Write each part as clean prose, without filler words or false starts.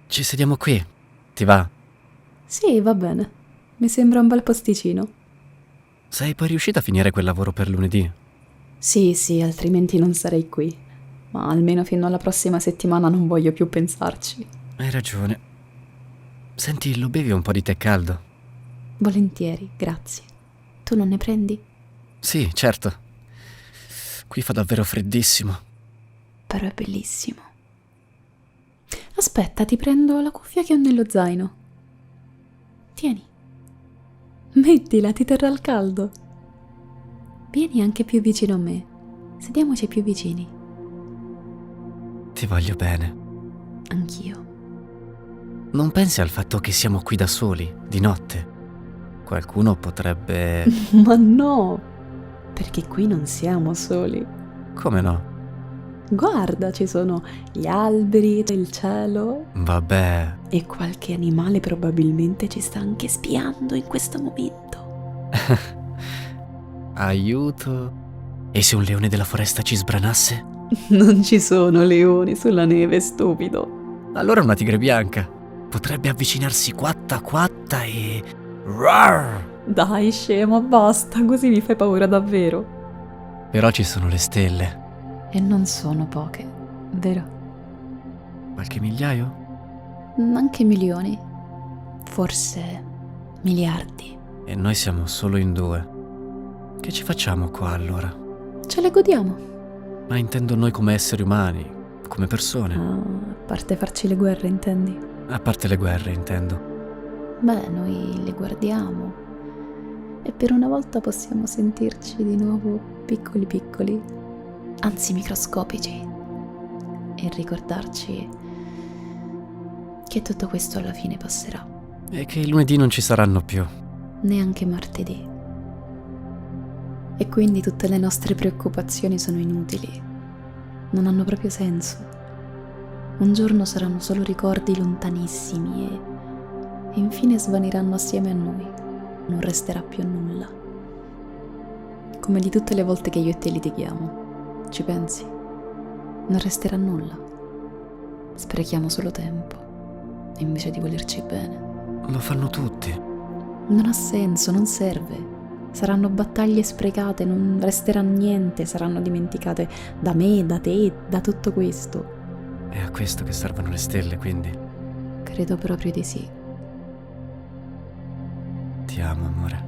Ci sediamo qui, ti va? Sì, va bene. Mi sembra un bel posticino. Sei poi riuscita a finire quel lavoro per lunedì? Sì, altrimenti non sarei qui. Ma almeno fino alla prossima settimana non voglio più pensarci. Hai ragione. Senti, lo bevi un po' di tè caldo? Volentieri, grazie. Tu non ne prendi? Sì, certo. Qui fa davvero freddissimo. Però è bellissimo. Aspetta, ti prendo la cuffia che ho nello zaino. Tieni. Mettila, ti terrà al caldo. Vieni anche più vicino a me. Sediamoci più vicini. Ti voglio bene. Anch'io. Non pensi al fatto che siamo qui da soli, di notte? Qualcuno potrebbe... Ma no, perché qui non siamo soli. Come no? Guarda, ci sono gli alberi, il cielo Vabbè... e qualche animale probabilmente ci sta anche spiando in questo momento. Aiuto. E se un leone della foresta ci sbranasse? Non ci sono leoni sulla neve, stupido. Allora una tigre bianca. Potrebbe avvicinarsi quatta quatta e... Rar! Dai, scemo, basta, così mi fai paura davvero. Però ci sono le stelle. E non sono poche, vero? Qualche migliaio? Anche milioni. Forse miliardi. E noi siamo solo in 2. Che ci facciamo qua allora? Ce le godiamo. Ma intendo noi come esseri umani, come persone. Ah, a parte farci le guerre, intendi? A parte le guerre, intendo. Beh, noi le guardiamo e per una volta possiamo sentirci di nuovo piccoli, anzi microscopici, e ricordarci che tutto questo alla fine passerà, E che i lunedì non ci saranno più. neanche martedì. E quindi tutte le nostre preoccupazioni sono inutili, non hanno proprio senso. Un giorno saranno solo ricordi lontanissimi e infine svaniranno assieme a noi. Non resterà più nulla. Come di tutte le volte che io e te litighiamo. Ci pensi? Non resterà nulla. Sprechiamo solo tempo, invece di volerci bene. Lo fanno tutti. Non ha senso, non serve. Saranno battaglie sprecate, non resterà niente, saranno dimenticate da me, da te, da tutto questo. È a questo che servono le stelle, quindi. Credo proprio di sì. Ti amo, amore.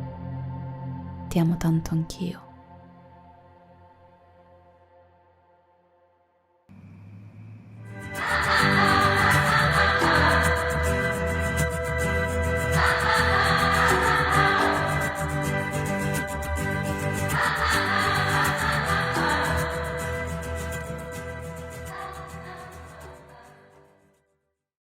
Ti amo tanto anch'io.